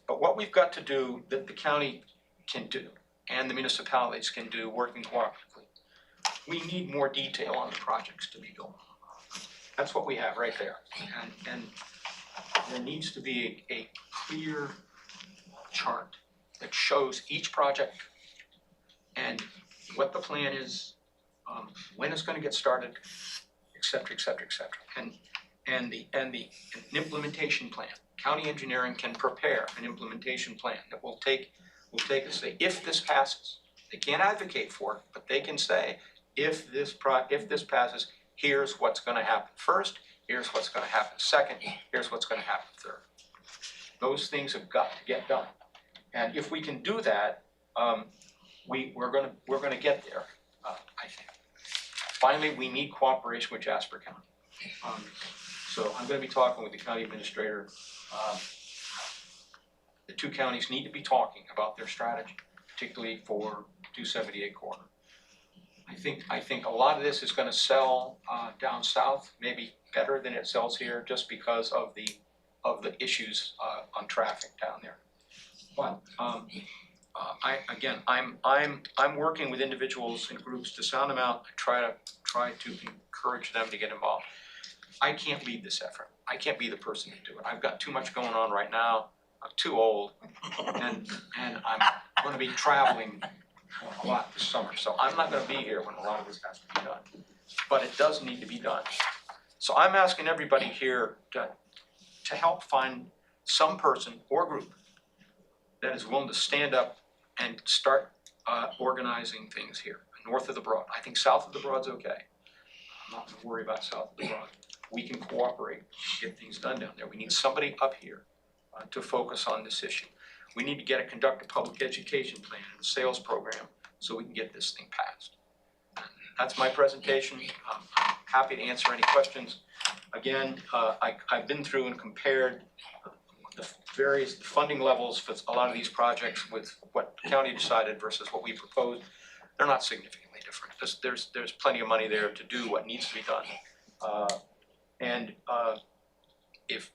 But what we've got to do, that the county can do, and the municipalities can do, working cooperatively, we need more detail on the projects to be built. That's what we have right there. And there needs to be a clear chart that shows each project and what the plan is, when it's going to get started, et cetera, et cetera, et cetera. And an implementation plan. County engineering can prepare an implementation plan that will take will take and say, if this passes, they can't advocate for it, but they can say, if this passes, here's what's gonna happen first, here's what's gonna happen second, here's what's gonna happen third. Those things have got to get done. And if we can do that, we're gonna get there, I think. Finally, we need cooperation with Jasper County. So I'm gonna be talking with the county administrator. The two counties need to be talking about their strategy, particularly for 278 corner. I think a lot of this is gonna sell down south, maybe better than it sells here, just because of the issues on traffic down there. But I'm working with individuals and groups to sound them out, try to encourage them to get involved. I can't lead this effort. I can't be the person to do it. I've got too much going on right now. I'm too old, and I'm gonna be traveling a lot this summer, so I'm not gonna be here when a lot of this has to be done. But it does need to be done. So I'm asking everybody here to help find some person or group that is willing to stand up and start organizing things here, north of the Broad. I think south of the Broad's okay. I'm not gonna worry about south of the Broad. We can cooperate, get things done down there. We need somebody up here to focus on this issue. We need to conduct a public education plan and a sales program so we can get this thing passed. That's my presentation. I'm happy to answer any questions. Again, I've been through and compared the various funding levels for a lot of these projects with what the county decided versus what we proposed. They're not significantly different. There's plenty of money there to do what needs to be done. If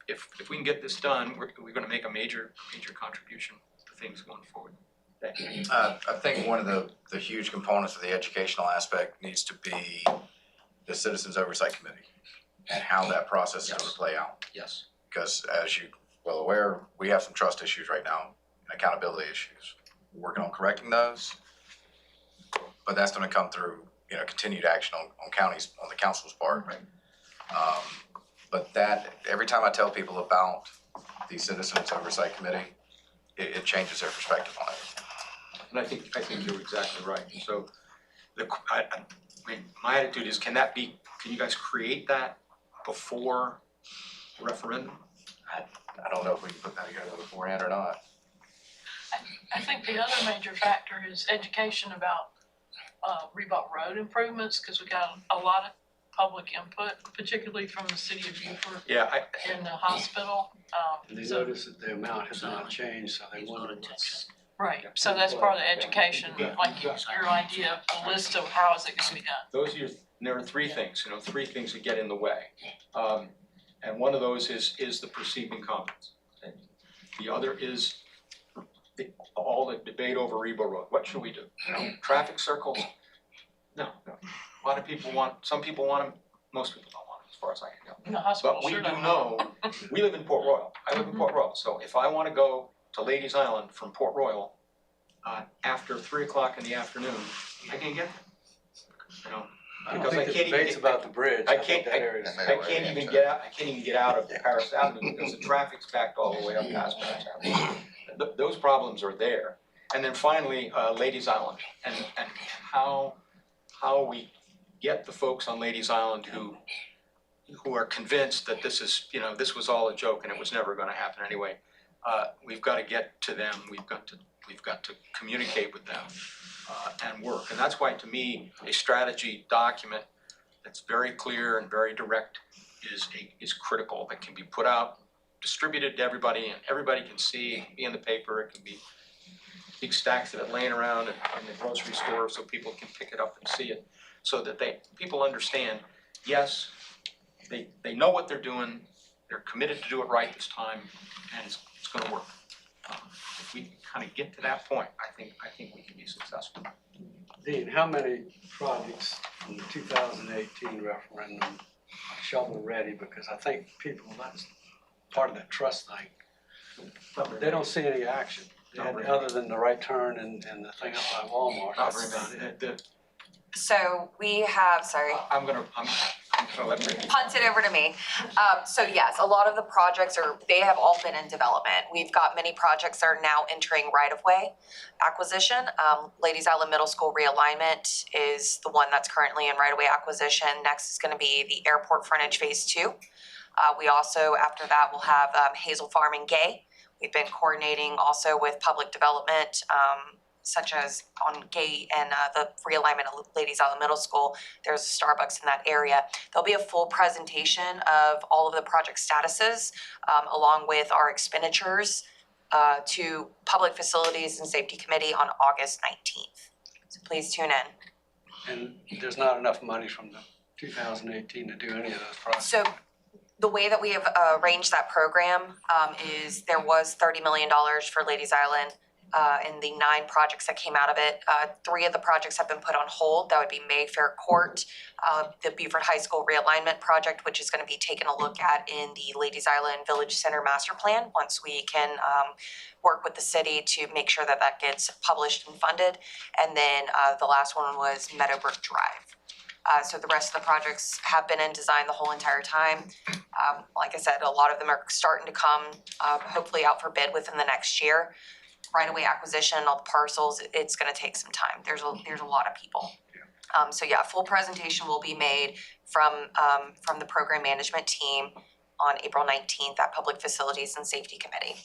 we can get this done, we're gonna make a major contribution to things going forward. I think one of the huge components of the educational aspect needs to be the Citizens Oversight Committee and how that process is gonna play out. Yes. Because as you're well aware, we have some trust issues right now and accountability issues. We're working on correcting those, but that's gonna come through, continued action on the council's part. Right. But that, every time I tell people about the Citizens Oversight Committee, it changes their perspective on it. And I think you're exactly right. So my attitude is, can you guys create that before the referendum? I don't know if we can put that together beforehand or not. I think the other major factor is education about Reebok Road improvements, because we got a lot of public input, particularly from the city of Beaufort Yeah, and the hospital. They noticed that the amount has not changed, so they wanted to. Right, so that's part of the education, like your idea of the list of how is it gonna be done. there are three things that get in the way. And one of those is the perceived incompetence. The other is all the debate over Rebo Road. What should we do? Traffic circles? No. A lot of people some people want them, most people don't want them, as far as I can And the tell. hospital But we sure do don't. know, we live in Port Royal. I live in Port Royal. So if I wanna go to Ladies Island from Port Royal, after 3 o'clock in the afternoon, I can't get there. I don't Because think the debate's about the bridge. I think can't, that area's- I can't even get out of Paris Avenue because the traffic's backed all the way up past Paris Avenue. Those problems are there. And then finally, Ladies Island and how we get the folks on Ladies Island who are convinced that this is, this was all a joke and it was never gonna happen anyway. We've gotta get to them, we've got to communicate with them and work. And that's why, to me, a strategy document that's very clear and very direct is critical, that can be put out, distributed to everybody, and everybody can see, be in the paper. It can be big stacks of it laying around in the grocery store so people can pick it up and see it, so that people understand, yes, they know what they're doing, they're committed to do it right this time, and it's gonna work. If we kind of get to that point, I think we can be successful. Dean, how many projects from the 2018 referendum are shovel ready? Because I think people, that's part of that trust thing. But they don't see any action, other than the right turn and the thing up by Walmart. Not very many. So we have, sorry. I'm Punt it over to me. So yes, a lot of the projects they have all been in development. We've got many projects that are now entering right-of-way acquisition. Ladies Island Middle School realignment is the one that's currently in right-of-way acquisition. Next is gonna be the airport frontage phase 2. We also, after that, will have Hazel Farm and Gay. We've been coordinating also with public development, such as on Gay and the realignment of Ladies Island Middle School. There's a Starbucks in that area. There'll be a full presentation of all of the project statuses, along with our expenditures to Public Facilities and Safety Committee on August 19th. So please tune in. And there's not enough money from the 2018 to do any of those projects. So the way that we have arranged that program is there was $30 million for Ladies Island in the 9 projects that came out of it. 3 of the projects have been put on hold. That would be Mayfair Court, the Beaufort High School realignment project, which is going to be taken a look at in the Ladies Island Village Center Master Plan once we can work with the city to make sure that that gets published and funded. And then the last one was Meadowbrook Drive. So the rest of the projects have been in design the whole entire time. Like I said, a lot of them are starting to come, hopefully out for bid within the next year. Right-of-way acquisition, all the parcels, it's gonna take some time. There's a lot of people. So yeah, full presentation will be made from the program management team on April 19th at Public Facilities and Safety Committee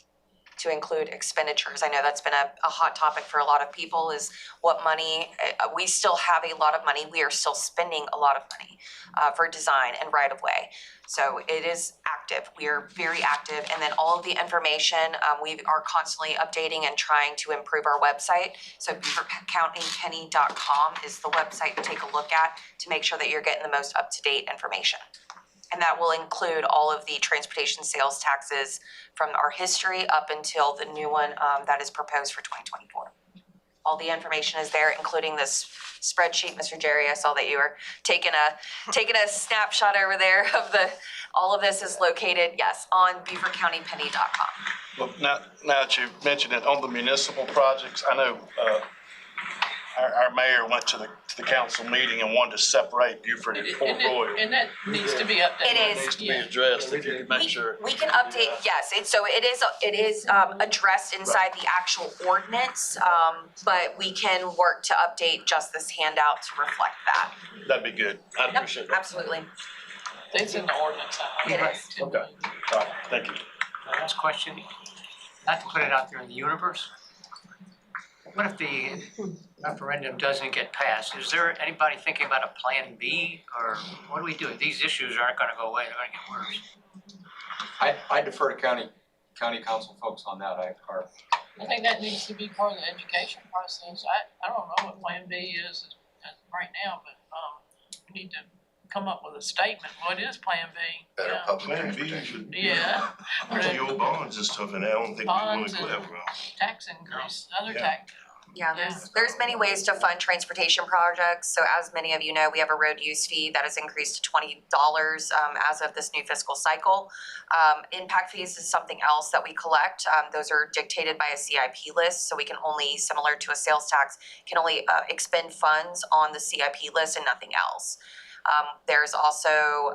to include expenditures. I know that's been a hot topic for a lot of people is what money, we still have a lot of money. We are still spending a lot of money for design and right-of-way. So it is active. We are very active. And then all of the information, we are constantly updating and trying to improve our website. So BeaufortCountyPenny.com is the website to take a look at to make sure that you're getting the most up-to-date information. And that will include all of the transportation sales taxes from our history up until the new one that is proposed for 2024. All the information is there, including this spreadsheet. Mr. Jerry, I saw that you were taking a snapshot over there of all of this is located, yes, on BeaufortCountyPenny.com. Well, now that you mentioned it, on the municipal projects, I know our mayor went to the council meeting and wanted to separate Beaufort and Port Royal. And that needs to be updated. It is. Needs to be addressed, if you could make sure. We can update, yes, it is addressed inside the actual ordinance, but we can work to update just this handout to reflect that. That'd be good. I'd appreciate that. Absolutely. It's in the ordinance. It is. Okay, all right, thank you. Last question, not to put it out there in the universe. What if the referendum doesn't get passed? Is there anybody thinking about a plan B, or what do we do? These issues aren't gonna go away, they're gonna get worse. I defer to county council folks on that. I think that needs to be part of the education process. I don't know what plan B is right now, but we need to come up with a statement. What is plan B? Better Yeah. public Plan B transportation. should Yeah. the old bonds and stuff, and I don't think we wanna Bonds go and- that route. Tax increase, other Yeah. tax. Yeah, there's many ways to fund transportation projects. So as many of you know, we have a road use fee that has increased to $20 as of this new fiscal cycle. Impact fees is something else that we collect. Those are dictated by a CIP list, so we can only, similar to a sales tax, can only expend funds on the CIP list and nothing else. There's also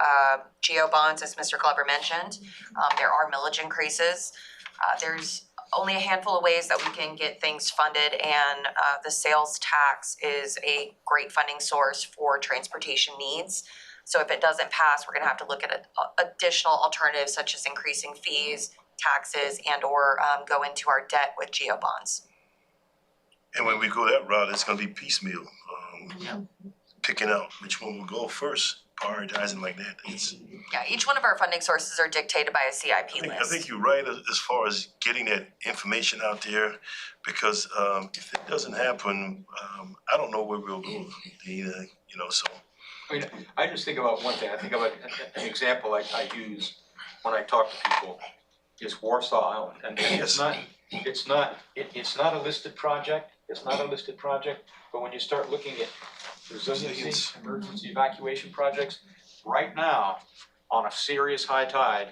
geo bonds, as Mr. Glover mentioned. There are millage increases. There's only a handful of ways that we can get things funded, and the sales tax is a great funding source for transportation needs. So if it doesn't pass, we're gonna have to look at additional alternatives such as increasing fees, taxes, and or go into our debt with geo bonds. And when we go that route, it's gonna be piecemeal, picking out which one will go first, prioritizing like that. Yeah, each one of our funding sources are dictated by a CIP I list. think you're right as far as getting that information out there, because if it doesn't happen, I don't know where we'll go, so. I mean, I just think about one thing. I think about an example I use when I talk to people is Warsaw Island. And it's not a listed project. It's not a listed project, but when you start looking at resiliency, emergency evacuation projects, right now, on a serious high tide,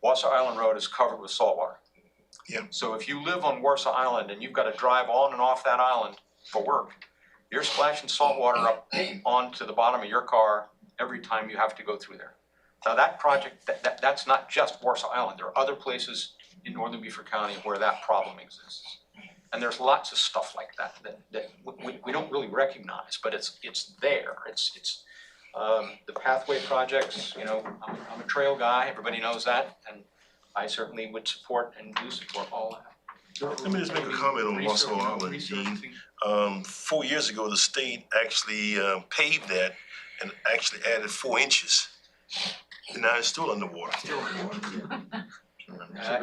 Warsaw Island Road is covered with salt water. Yeah. So if you live on Warsaw Island and you've got to drive on and off that island for work, you're splashing salt water up onto the bottom of your car every time you have to go through there. Now, that project, that's not just Warsaw Island. There are other places in northern Beaufort County where that problem exists. And there's lots of stuff like that we don't really recognize, but it's there. It's the pathway projects, you know, I'm a trail guy, everybody knows that, and I certainly would support and do support all that. Let me just make a comment on Warsaw Island, Dean. 4 years ago, the state actually paved that and actually added 4 inches. And now it's still underwater. I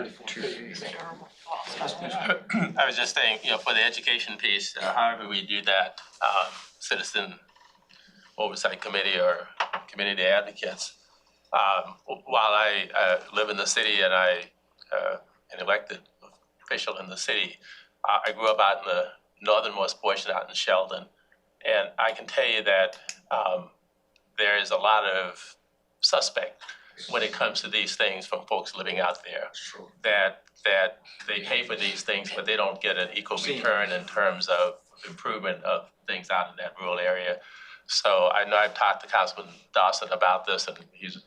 was just saying, you know, for the education piece, however we do that, citizen oversight committee or community advocates, while I live in the city and I an elected official in the city, I grew up out in the northernmost portion out in Sheldon, and I can tell you that there is a lot of suspect when it comes to these things from folks living out there. That they pay for these things, but they don't get an equal return in terms of improvement of things out in that rural area. So I know I've talked to Councilman Dawson about this, and he's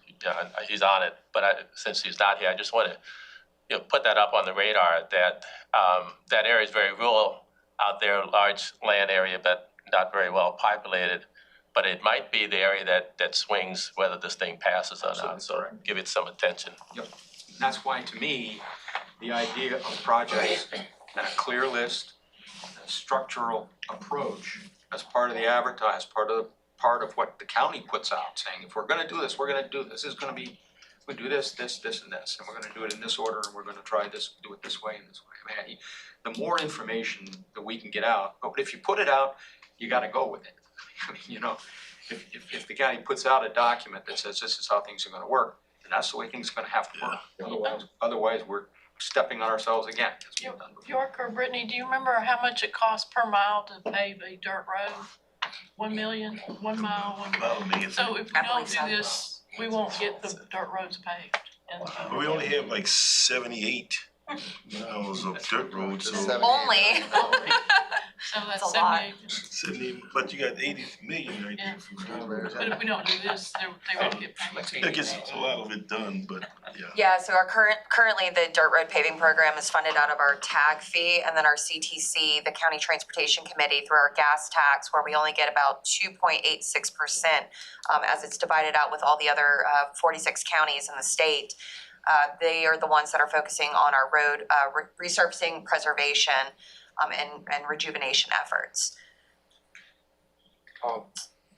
on it. But since he's not here, I just want to put that up on the radar that that area is very rural out there, large land area, but not very well populated. But it might be the area that swings whether this thing passes or not. So give it some attention. Yep. That's why, to me, the idea of projects and a clear list, a structural approach as part of the advertise, part of what the county puts out, saying if we're going to do this, we're going to do this. This is going to be, we do this, this, and this, and we're going to do it in this order, and we're going to try this, do it this way and this way. I mean, the more information that we can get out, but if you put it out, you got to go with it. I mean, you know, if the county puts out a document that says this is how things are going to work, then that's the way things are going to have to work. Otherwise, we're stepping on ourselves again. York or Brittany, do you remember how much it costs per mile to pave a dirt road? 1 million, 1 mile, 1 mile. So if we don't do this, we won't get the dirt roads paved. But we only have like 78 miles of dirt roads, so. Only. So that's It's a lot. 70, but you got 80 million right there for dirt roads. But if we don't do this, they won't get paved. That gets a lot of it done, but yeah. Yeah, so our currently the dirt road paving program is funded out of our tag fee, and then our CTC, the County Transportation Committee, through our gas tax, where we only get about 2.86%, as it's divided out with all the other 46 counties in the state. They are the ones that are focusing on our road resurfacing, preservation, and rejuvenation efforts.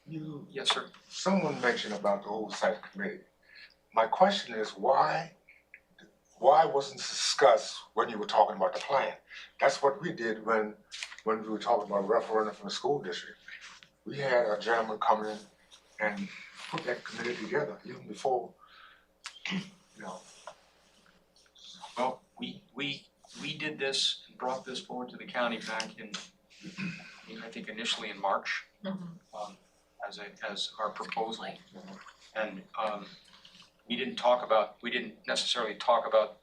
Yes, sir. Someone mentioned about the oversight committee. My question is why wasn't this discussed when you were talking about the plan? That's what we did when we were talking about referendum from the school district. We had a gentleman come in and put that committee together even before, you know. Well, we did this and brought this forward to the county back in, I think initially in March, as our proposal. And we didn't necessarily talk about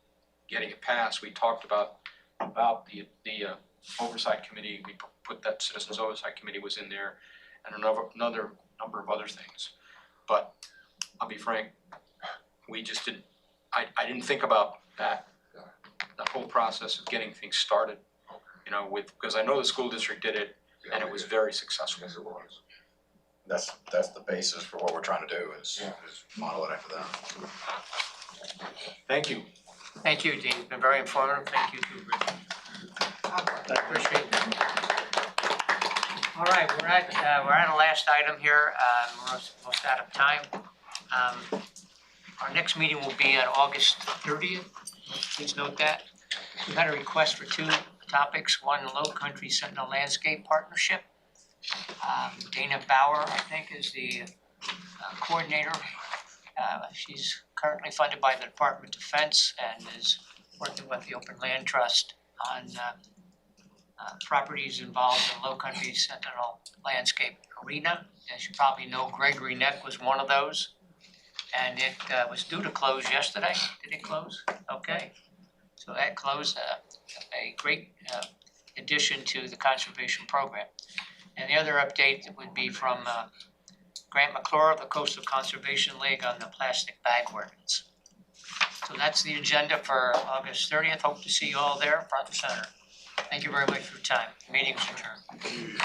getting it passed. We talked about the oversight committee. We put that citizens oversight committee was in there, and another number of other things. But I'll be frank, we just didn't. I didn't think about that. The whole process of getting things started, you know, because I know the school district did it, and it was very successful. Yes, it was. That's the basis for what we're trying to do is model it after that. Thank you. Thank you, Dean. It's been very informative. Thank you, too, Brittany. I appreciate that. All right, we're at the last item here. We're almost out of time. Our next meeting will be on August 30th. Please note that. We had a request for 2 topics. One, Low Country Sentinel Landscape Partnership. Dana Bauer, I think, is the coordinator. She's currently funded by the Department of Defense and is working with the Open Land Trust on properties involved in Low Country Sentinel Landscape Arena. As you probably know, Gregory Neck was one of those. And it was due to close yesterday. Did it close? Okay. So that closed, a great addition to the conservation program. And the other update would be from Grant McClure of the Coastal Conservation League on the plastic bag ordinance. So that's the agenda for August 30th. Hope to see you all there, front and center. Thank you very much for your time. Meeting is adjourned.